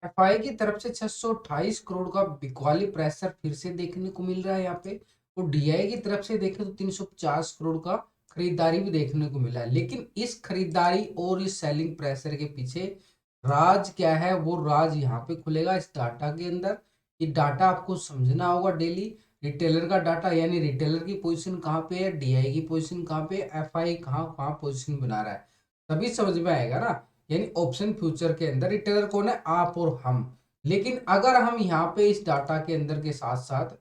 FI की तरफ से 628 करोड़ का बिकवाली प्रेशर फिर से देखने को मिल रहा है यहाँ पे। और डीआई की तरफ से देखें तो 350 करोड़ का खरीदारी भी देखने को मिला है। लेकिन इस खरीदारी और इस सेलिंग प्रेशर के पीछे राज क्या है, वो राज यहाँ पे खुलेगा इस डाटा के अंदर। ये डाटा आपको समझना होगा डेली। रिटेलर का डाटा यानी रिटेलर की पोजीशन कहाँ पे है, डीआई की पोजीशन कहाँ पे, एफआई कहाँ कहाँ पोजीशन बना रहा है, तभी समझ में आएगा ना। यानी ऑप्शन फ्यूचर के अंदर रिटेलर कौन है, आप और हम। लेकिन अगर हम यहाँ पे इस डाटा के अंदर के साथ साथ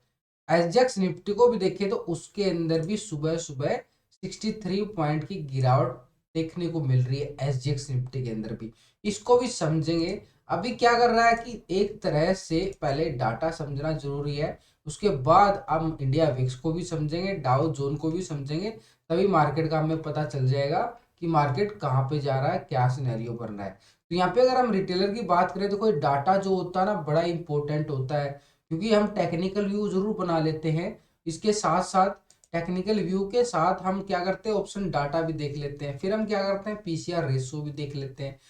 एसजेक्स निफ्टी को भी देखें तो उसके अंदर भी सुबह सुबह 63 पॉइंट की गिरावट देखने को मिल रही है। एसजेक्स निफ्टी के अंदर भी इसको भी समझेंगे। अभी क्या कर रहा है कि एक तरह से पहले डाटा समझना जरूरी है, उसके बाद हम इंडिया विक्स को भी समझेंगे, डाउ जोन को भी समझेंगे, तभी मार्केट का हमें पता चल जाएगा कि मार्केट कहाँ पे जा रहा है, क्या सिनेरियो बन रहा है। तो यहाँ पे अगर हम रिटेलर की बात करें तो कोई डाटा जो होता है ना बड़ा इंपॉर्टेंट होता है, क्योंकि हम टेक्निकल व्यू जरूर बना लेते हैं, इसके साथ साथ टेक्निकल व्यू के साथ हम क्या करते हैं, ऑप्शन डाटा भी देख लेते हैं, फिर हम क्या करते हैं पीसीआर रेशो भी देख लेते हैं।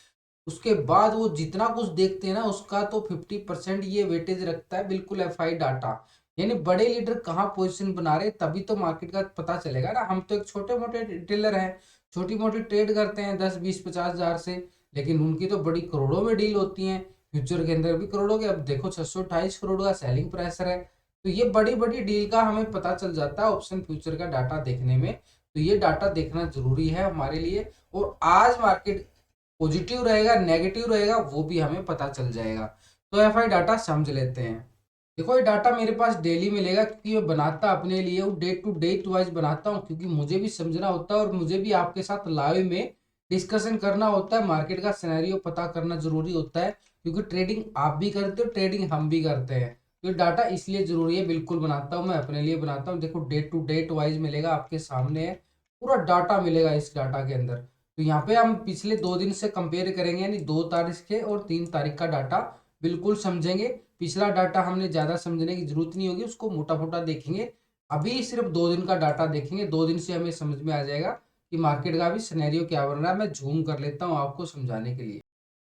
उसके बाद वो जितना कुछ देखते हैं ना उसका तो 50% ये वेटेज रखता है बिल्कुल एफआई डाटा। यानी बड़े लीडर कहाँ पोजीशन बना रहे, तभी तो मार्केट का पता चलेगा ना। हम तो एक छोटे मोटे रिटेलर हैं, छोटी मोटी ट्रेड करते हैं 10 20 50 हजार से, लेकिन उनकी तो बड़ी करोड़ों में डील होती हैं। फ्यूचर के अंदर भी करोड़ों के, अब देखो 628 करोड़ का सेलिंग प्रेशर है। तो ये बड़ी बड़ी डील का हमें पता चल जाता है ऑप्शन फ्यूचर का डाटा देखने में। तो ये डाटा देखना जरूरी है हमारे लिए। और आज मार्केट पॉजिटिव रहेगा नेगेटिव रहेगा वो भी हमें पता चल जाएगा। तो एफआई डाटा समझ लेते हैं। देखो ये डाटा मेरे पास डेली मिलेगा, क्योंकि मैं बनाता अपने लिए हूँ, डे टू डेट वाइज बनाता हूँ, क्योंकि मुझे भी समझना होता है और मुझे भी आपके साथ लाइव में डिस्कशन करना होता है। मार्केट का सिनेरियो पता करना जरूरी होता है, क्योंकि ट्रेडिंग आप भी करते हो, ट्रेडिंग हम भी करते हैं। तो ये डाटा इसलिए जरूरी है, बिल्कुल बनाता हूँ मैं अपने लिए बनाता हूँ। देखो डे टू डेट वाइज मिलेगा, आपके सामने है पूरा डाटा मिलेगा इस डाटा के अंदर। तो यहाँ पे हम पिछले 2 दिन से कंपेयर करेंगे, यानी 2 तारीख के और 3 तारीख का डाटा बिल्कुल समझेंगे। पिछला डाटा हमने ज्यादा समझने की जरूरत नहीं होगी, उसको मोटा मोटा देखेंगे। अभी सिर्फ 2 दिन का डाटा देखेंगे, 2 दिन से हमें समझ में आ जाएगा कि मार्केट का भी सिनेरियो क्या बन रहा है। मैं जूम कर लेता हूँ आपको समझाने के लिए।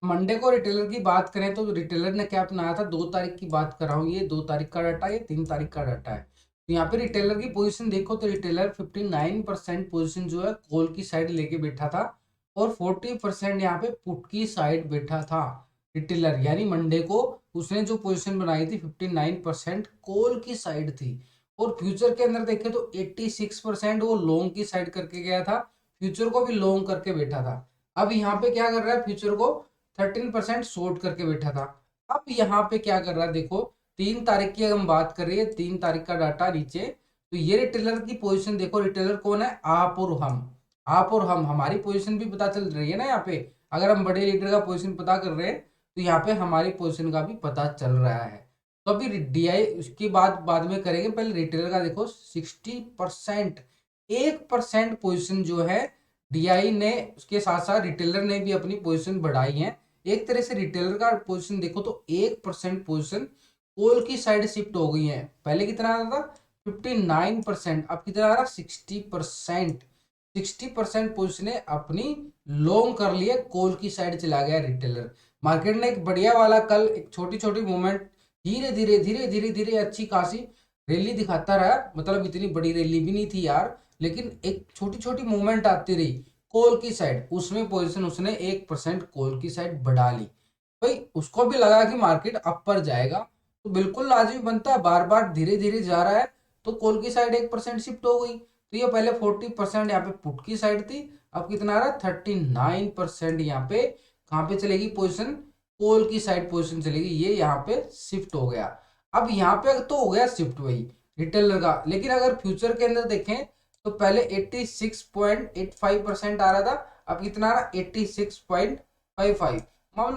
मंडे को रिटेलर की बात करें तो रिटेलर ने क्या अपनाया था, 2 तारीख की बात कर रहा हूँ, ये 2 तारीख का डाटा, ये 3 तारीख का डाटा है। तो यहाँ पे रिटेलर की पोजीशन देखो तो रिटेलर 59% पोजीशन जो है कॉल की साइड लेके बैठा था, और 40% यहाँ पे पुट की साइड बैठा था रिटेलर। यानी मंडे को उसने जो पोजीशन बनाई थी 59% कॉल की साइड थी। और फ्यूचर के अंदर देखे तो 86% वो लॉन्ग की साइड करके गया था, फ्यूचर को भी लॉन्ग करके बैठा था। अब यहाँ पे क्या कर रहा है, फ्यूचर को 13% शॉर्ट करके बैठा था। अब यहाँ पे क्या कर रहा है देखो, 3 तारीख की अगर हम बात कर रही है, 3 तारीख का डाटा नीचे, तो ये रिटेलर की पोजीशन देखो, रिटेलर कौन है, आप और हम। आप और हम, हमारी पोजीशन भी पता चल रही है ना यहाँ पे। अगर हम बड़े लीडर का पोजीशन पता कर रहे हैं तो यहाँ पे हमारी पोजीशन का भी पता चल रहा है। तो अभी डीआई उसकी बात बाद में करेंगे, पहले रिटेलर का देखो 60%, 1% पोजीशन जो है डीआई ने, उसके साथ साथ रिटेलर ने भी अपनी पोजीशन बढ़ाई है। एक तरह से रिटेलर का पोजीशन देखो तो 1% पोजीशन कोल की साइड शिफ्ट हो गई है। पहले कितना आ रहा था 59%, अब कितना आ रहा 60%। 60% पोजीशन अपनी लॉन्ग कर लिए, कोल की साइड चला गया रिटेलर। मार्केट ने एक बढ़िया वाला कल एक छोटी छोटी मूवमेंट, धीरे धीरे धीरे धीरे धीरे अच्छी खासी रैली दिखाता रहा। मतलब इतनी बड़ी रैली भी नहीं थी यार, लेकिन एक छोटी छोटी मूवमेंट आती रही कॉल की साइड, उसमें पोजीशन उसने 1% कॉल की साइड बढ़ा ली। भाई उसको भी लगा कि मार्केट अपर जाएगा, तो बिल्कुल लाजमी बनता है, बार बार धीरे धीरे जा रहा है तो कॉल की साइड 1% शिफ्ट हो गई। तो ये पहले 40% यहाँ पे पुट की साइड थी, अब कितना आ रहा है 39% यहाँ पे कहाँ पे चलेगी पोजिशन, कॉल की साइड पोजिशन चलेगी, ये यहाँ पे शिफ्ट हो गया। अब यहाँ पे तो हो गया शिफ्ट वही रिटेलर का। लेकिन अगर फ्यूचर के अंदर देखें तो पहले 86.85% आ रहा था, अब कितना आ रहा 86.55।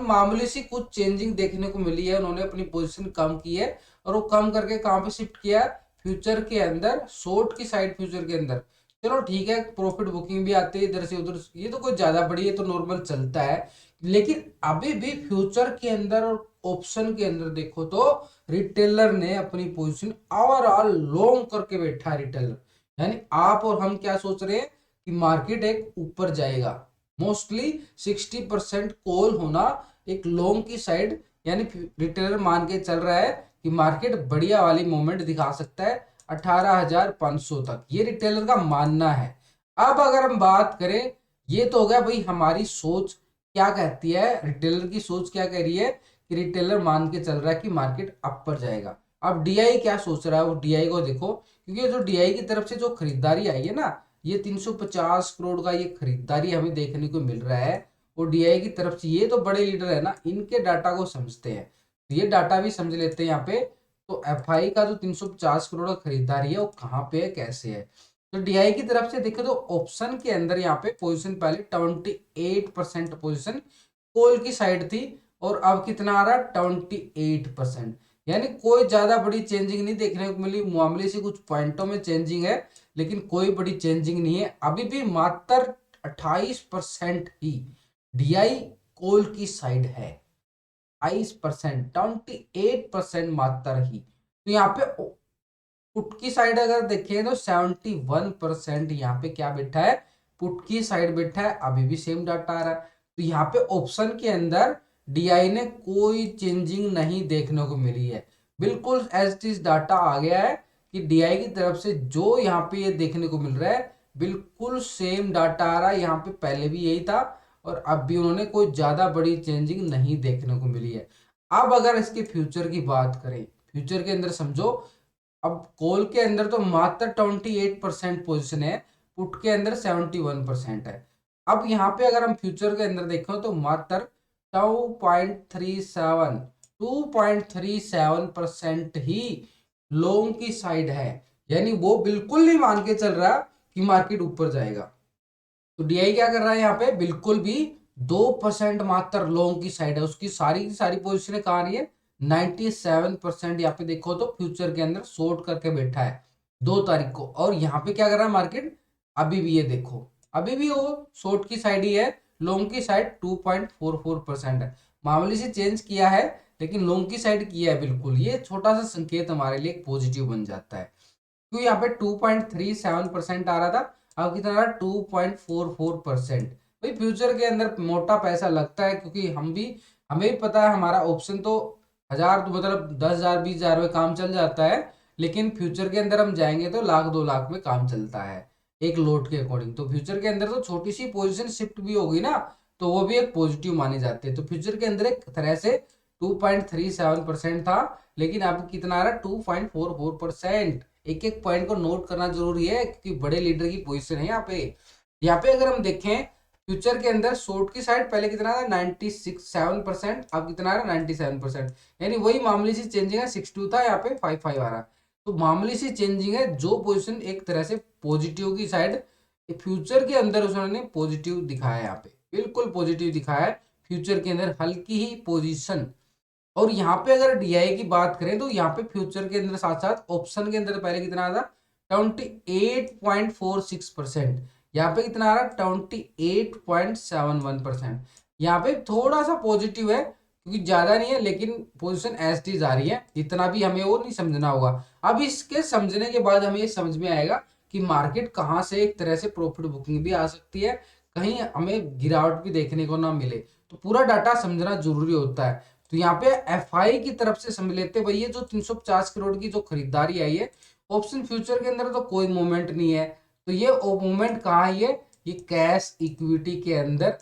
मामूली सी कुछ चेंजिंग देखने को मिली है, उन्होंने अपनी पोजीशन कम की है, और वो कम करके कहां पे शिफ्ट किया है, फ्यूचर के अंदर, शॉर्ट की साइड फ्यूचर के अंदर। चलो ठीक है, प्रॉफिट बुकिंग भी आती है इधर से उधर, ये तो कोई ज्यादा बड़ी है, तो नॉर्मल चलता है। लेकिन अभी भी फ्यूचर के अंदर और ऑप्शन के अंदर देखो तो रिटेलर ने अपनी पोजीशन ओवरऑल लॉन्ग करके बैठा है रिटेलर। यानी आप और हम क्या सोच रहे हैं कि मार्केट एक ऊपर जाएगा। मोस्टली 60% कॉल होना एक लॉन्ग की साइड यानी रिटेलर मान के चल रहा है कि मार्केट बढ़िया वाली मूवमेंट दिखा सकता है 18,500 तक, ये रिटेलर का मानना है। अब अगर हम बात करें, ये तो हो गया भाई हमारी सोच क्या कहती है, रिटेलर की सोच क्या कह रही है कि रिटेलर मान के चल रहा है कि मार्केट अप पर जाएगा। अब डीआई क्या सोच रहा है, वो डीआई को देखो, क्योंकि जो डीआई की तरफ से जो खरीदारी आई है ना, ये 350 करोड़ का ये खरीदारी हमें देखने को मिल रहा है। और डीआई की तरफ से, ये तो बड़े लीडर है ना, इनके डाटा को समझते हैं, तो ये डाटा भी समझ लेते हैं यहाँ पे। तो एफआई का जो 350 करोड़ का खरीदारी है वो कहाँ पे है, कैसे है। तो डीआई की तरफ से देखे तो ऑप्शन के अंदर यहाँ पे पोजीशन पहले 28% पोजीशन कोल की साइड थी, और अब कितना आ रहा है 28%। यानी कोई ज्यादा बड़ी चेंजिंग नहीं देखने को मिली, मामले से कुछ पॉइंटों में चेंजिंग है, लेकिन कोई बड़ी चेंजिंग नहीं है। अभी भी मात्र 28% ही डीआई कोल की साइड है, 28%, 28% मात्र ही। तो यहाँ पे पुट की साइड अगर देखें तो 71% यहाँ पे क्या बैठा है, पुट की साइड बैठा है। अभी भी सेम डाटा आ रहा है। तो यहाँ पे ऑप्शन के अंदर डीआई ने कोई चेंजिंग नहीं देखने को मिली है, बिल्कुल एज इट इज डाटा आ गया है कि डीआई की तरफ से जो यहाँ पे ये देखने को मिल रहा है बिल्कुल सेम डाटा आ रहा है। यहाँ पे पहले भी यही था, और अब भी उन्होंने कोई ज्यादा बड़ी चेंजिंग नहीं देखने को मिली है। अब अगर इसके फ्यूचर की बात करें, फ्यूचर के अंदर समझो, अब कॉल के अंदर तो मात्र 28% पोजिशन है, पुट के अंदर 71% है। अब यहाँ पे अगर हम फ्यूचर के अंदर देखें तो मात्र 2.37% ही लॉन्ग की साइड है, यानी वो बिल्कुल नहीं मान के चल रहा कि मार्केट ऊपर जाएगा। तो डीआई क्या कर रहा है यहाँ पे, बिल्कुल भी 2% मात्र लॉन्ग की साइड है, उसकी सारी पोजिशन कहाँ आ रही है 97%। यहाँ पे देखो तो फ्यूचर के अंदर शॉर्ट करके बैठा है 2 तारीख को, और यहाँ पे क्या कर रहा है मार्केट, अभी भी ये देखो, अभी भी वो शॉर्ट की साइड ही है, लॉन्ग की साइड 2.44% है। मामूली से चेंज किया है, लेकिन लॉन्ग की साइड किया है बिल्कुल। ये छोटा सा संकेत हमारे लिए एक पॉजिटिव बन जाता है, क्योंकि यहाँ पे 2.37% आ रहा था, अब कितना आ रहा है 2.44%। भाई फ्यूचर के अंदर मोटा पैसा लगता है, क्योंकि हमें भी पता है हमारा ऑप्शन तो 1000 तो मतलब 10,000 20,000 में काम चल जाता है, लेकिन फ्यूचर के अंदर हम जाएंगे तो 1,00,000 2,00,000 में काम चलता है एक लोट के अकॉर्डिंग। तो फ्यूचर के अंदर तो छोटी सी पोजीशन शिफ्ट भी होगी ना, तो वो भी एक पॉजिटिव माने जाते हैं। तो फ्यूचर के अंदर एक तरह से 2.37% था, लेकिन अब कितना आ रहा है 2.44%। एक एक पॉइंट को नोट करना जरूरी है, क्योंकि बड़े लीडर की पोजीशन है यहाँ पे। यहाँ पे अगर हम देखें फ्यूचर के अंदर शॉर्ट की साइड पहले कितना था 97%, अब कितना आ रहा है 97%, यानी वही मामूली सी चेंजिंग है। 62 था, यहाँ पे 55 आ रहा है। तो मामूली सी चेंजिंग है, जो पोजीशन एक तरह से पॉजिटिव की साइड फ्यूचर के अंदर उन्होंने पॉजिटिव दिखाया है, यहाँ पे बिल्कुल पॉजिटिव दिखाया है फ्यूचर के अंदर, हल्की ही पोजीशन। और यहाँ पे अगर डीआई की बात करें तो यहाँ पे फ्यूचर के अंदर साथ साथ ऑप्शन के अंदर पहले कितना था 28.46%, यहाँ पे कितना आ रहा है 28.71%। यहाँ पे थोड़ा सा पॉजिटिव है, क्योंकि ज्यादा नहीं है, लेकिन पोजीशन एज टी जा रही है, इतना भी हमें वो नहीं समझना होगा। अब इसके समझने के बाद हमें ये समझ में आएगा कि मार्केट कहाँ से एक तरह से प्रॉफिट बुकिंग भी आ सकती है, कहीं हमें गिरावट भी देखने को ना मिले। तो पूरा डाटा समझना जरूरी होता है। तो यहाँ पे एफआई की तरफ से समझ लेते हैं भाई, ये जो 350 करोड़ की जो खरीदारी आई है ऑप्शन फ्यूचर के अंदर तो कोई मूवमेंट नहीं है। तो ये मूवमेंट कहाँ है, ये कैश इक्विटी के अंदर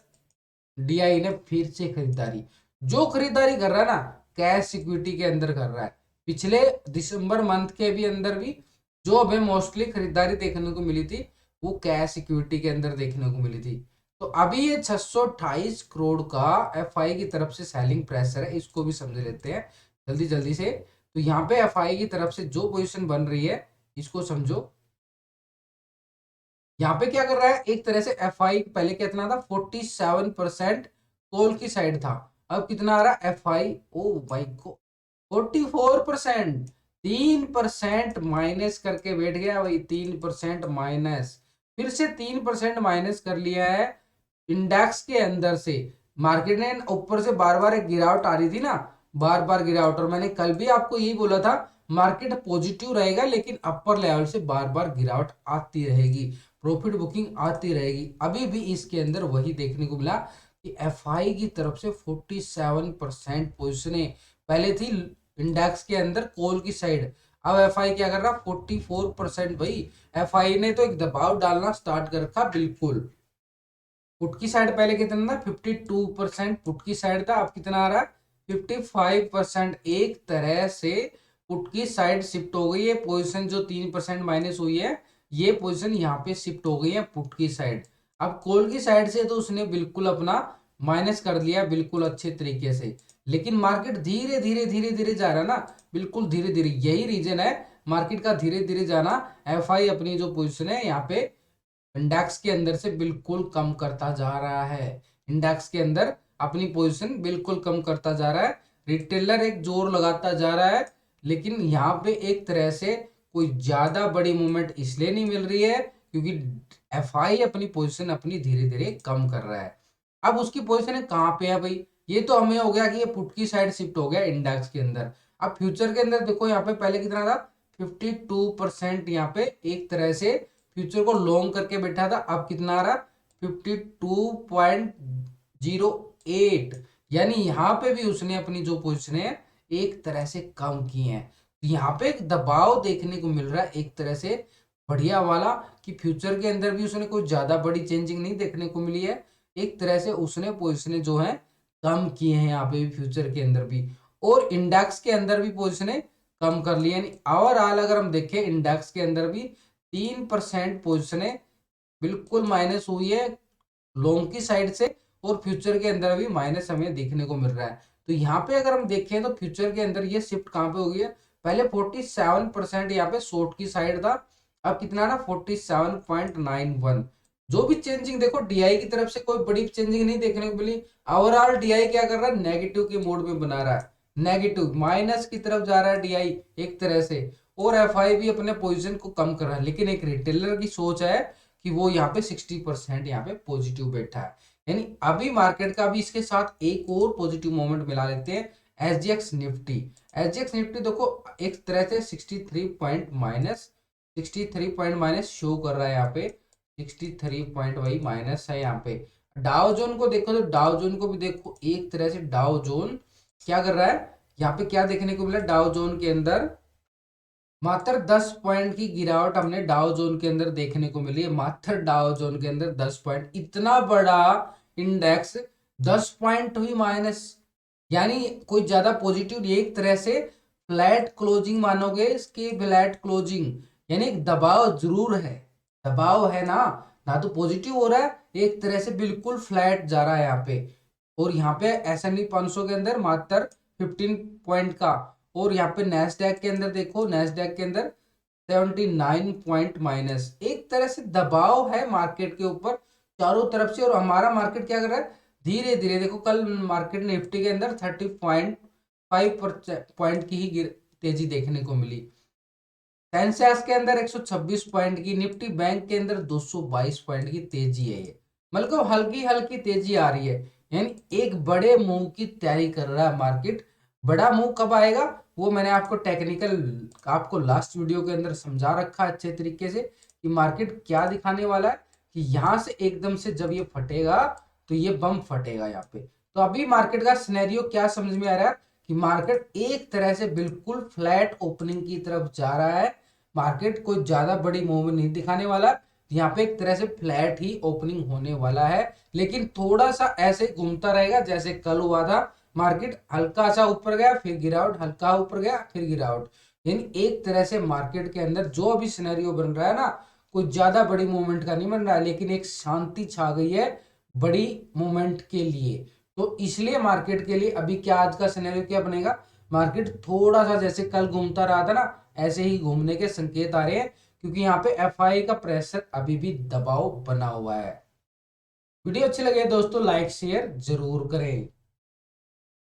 डीआई ने फिर से खरीदारी, जो खरीदारी कर रहा है ना कैश इक्विटी के अंदर कर रहा है। पिछले दिसंबर मंथ के भी अंदर भी जो हमें मोस्टली खरीदारी देखने को मिली थी वो कैश इक्विटी के अंदर देखने को मिली थी। तो अभी ये 628 करोड़ का एफआई की तरफ से सेलिंग प्रेशर है, इसको भी समझ लेते हैं जल्दी जल्दी से। तो यहाँ पे एफआई की तरफ से जो पोजीशन बन रही है इसको समझो। यहाँ पे क्या कर रहा है, एक तरह से एफआई पहले कितना था 47% कॉल की साइड था, अब कितना आ रहा है एफआई, ओ भाई को 44%, 3% माइनस करके बैठ गया भाई, 3% माइनस, फिर से 3% माइनस कर लिया है इंडेक्स के अंदर से। मार्केट ने ऊपर से बार बार एक गिरावट आ रही थी ना, बार बार गिरावट, और मैंने कल भी आपको यही बोला था मार्केट पॉजिटिव रहेगा, लेकिन अपर लेवल से बार बार गिरावट आती रहेगी, प्रॉफिट बुकिंग आती रहेगी। अभी भी इसके अंदर वही देखने को मिला कि एफआई की तरफ से 47% पोजिशनें पहले थी इंडेक्स के अंदर कॉल की साइड, अब एफआई क्या कर रहा 44%। भाई एफआई ने तो एक दबाव डालना स्टार्ट कर रखा बिल्कुल। पुट की साइड पहले कितना था 52%, पुट की साइड था, अब कितना आ रहा है 55%। एक तरह से पुट की साइड शिफ्ट हो गई है, पोजीशन जो 3% माइनस हुई है ये पोजीशन यहाँ पे शिफ्ट हो गई है पुट की साइड। अब कॉल की साइड से तो उसने बिल्कुल अपना माइनस कर लिया बिल्कुल अच्छे तरीके से, लेकिन मार्केट धीरे धीरे धीरे धीरे जा रहा है ना, बिल्कुल धीरे धीरे। यही रीजन है मार्केट का धीरे धीरे जाना। एफआई अपनी जो पोजीशन है यहाँ पे इंडेक्स के अंदर से बिल्कुल कम करता जा रहा है, इंडेक्स के अंदर अपनी पोजीशन बिल्कुल कम करता जा रहा है। रिटेलर एक जोर लगाता जा रहा है, लेकिन यहाँ पे एक तरह से कोई ज्यादा बड़ी मूवमेंट इसलिए नहीं मिल रही है क्योंकि एफआई अपनी पोजीशन अपनी धीरे धीरे कम कर रहा है। अब उसकी पोजीशन कहाँ पे है भाई, ये तो हमें हो गया कि ये पुट की साइड शिफ्ट हो गया इंडेक्स के अंदर। अब फ्यूचर के अंदर देखो यहाँ पे पहले कितना था 52%, यहाँ पे एक तरह से फ्यूचर को लॉन्ग करके बैठा था, अब कितना आ रहा 52.08, यानी यहाँ पे भी उसने अपनी जो पोजीशन है एक तरह से कम की है। तो यहाँ पे एक दबाव देखने को मिल रहा है एक तरह से बढ़िया वाला, कि फ्यूचर के अंदर भी उसने कोई ज्यादा बड़ी चेंजिंग नहीं देखने को मिली है, एक तरह से उसने पोजीशनें जो है कम की हैं यहाँ पे भी फ्यूचर के अंदर भी, और इंडेक्स के अंदर भी पोजीशनें कम कर ली है। ओवरऑल अगर हम देखें इंडेक्स के अंदर भी 3% पोजीशनें बिल्कुल माइनस हुई है लॉन्ग की साइड से, और फ्यूचर के अंदर भी माइनस हमें देखने को मिल रहा है। तो यहाँ पे अगर हम देखें तो फ्यूचर के अंदर ये शिफ्ट कहाँ पे हो गई है, पहले 47% यहाँ पे शॉर्ट की साइड था, अब कितना ना 47.91। जो भी चेंजिंग देखो डीआई की तरफ से कोई बड़ी चेंजिंग नहीं देखने को मिली। ओवरऑल डीआई क्या कर रहा है, नेगेटिव के मोड में बना रहा है, नेगेटिव माइनस की तरफ जा रहा है डीआई एक तरह से, और एफआई भी अपने पोजीशन को कम कर रहा है। लेकिन एक रिटेलर की सोच है कि वो यहाँ पे 60% यहाँ पे पॉजिटिव बैठा है, यानी अभी मार्केट का भी इसके साथ एक और पॉजिटिव मोमेंट मिला लेते हैं। एसजीएक्स निफ्टी, एसजीएक्स निफ्टी देखो एक तरह से 63 पॉइंट माइनस शो कर रहा है यहाँ पे, 63 पॉइंट वही माइनस है यहाँ पे। डाउ जोन को देखो तो डाउ जोन को भी देखो एक तरह से डाउ जोन क्या कर रहा है, यहाँ पे क्या देखने को मिला डाउ जोन के अंदर मात्र 10 पॉइंट की गिरावट हमने डाउ जोन के अंदर देखने को मिली है, मात्र डाउ जोन के अंदर 10 पॉइंट, इतना बड़ा इंडेक्स 10 पॉइंट हुई माइनस, यानी कोई ज्यादा पॉजिटिव नहीं, एक तरह से फ्लैट क्लोजिंग मानोगे इसकी, फ्लैट क्लोजिंग, यानी एक दबाव जरूर है, दबाव है ना, ना तो पॉजिटिव हो रहा है, एक तरह से बिल्कुल फ्लैट जा रहा है यहाँ पे। और यहाँ पे S&P 500 के अंदर मात्र 15 पॉइंट का, और यहाँ पे नैस्डैक के अंदर देखो, नैस्डैक के अंदर 79 पॉइंट माइनस, एक तरह से दबाव है मार्केट के ऊपर चारों तरफ से। और हमारा मार्केट क्या कर रहा है धीरे धीरे, देखो कल मार्केट निफ्टी के अंदर 30.5 पॉइंट की ही तेजी देखने को मिली, सेंसेक्स के अंदर 126 पॉइंट की, निफ्टी बैंक के अंदर 222 पॉइंट की तेजी है, ये मतलब हल्की हल्की तेजी आ रही है, यानी एक बड़े मूव की तैयारी कर रहा है मार्केट। बड़ा मूव कब आएगा वो मैंने आपको टेक्निकल आपको लास्ट वीडियो के अंदर समझा रखा अच्छे तरीके से, कि मार्केट क्या दिखाने वाला है, कि यहाँ से एकदम से जब ये फटेगा तो ये बम फटेगा यहाँ पे। तो अभी मार्केट का सिनेरियो क्या समझ में आ रहा है कि मार्केट एक तरह से बिल्कुल फ्लैट ओपनिंग की तरफ जा रहा है, मार्केट कोई ज्यादा बड़ी मूवमेंट नहीं दिखाने वाला, यहाँ पे एक तरह से फ्लैट ही ओपनिंग होने वाला है, लेकिन थोड़ा सा ऐसे घूमता रहेगा जैसे कल हुआ था, मार्केट हल्का सा ऊपर गया फिर गिरावट, हल्का ऊपर गया फिर गिरावट, यानी एक तरह से मार्केट के अंदर जो अभी सिनेरियो बन रहा है ना कोई ज्यादा बड़ी मूवमेंट का नहीं बन रहा है, लेकिन एक शांति छा गई है बड़ी मूवमेंट के लिए। तो इसलिए मार्केट के लिए अभी क्या आज का सिनेरियो क्या बनेगा, मार्केट थोड़ा सा जैसे कल घूमता रहा था ना ऐसे ही घूमने के संकेत आ रहे हैं, क्योंकि यहाँ पे एफआई का प्रेशर अभी भी दबाव बना हुआ है। वीडियो अच्छी लगे दोस्तों लाइक शेयर जरूर करें।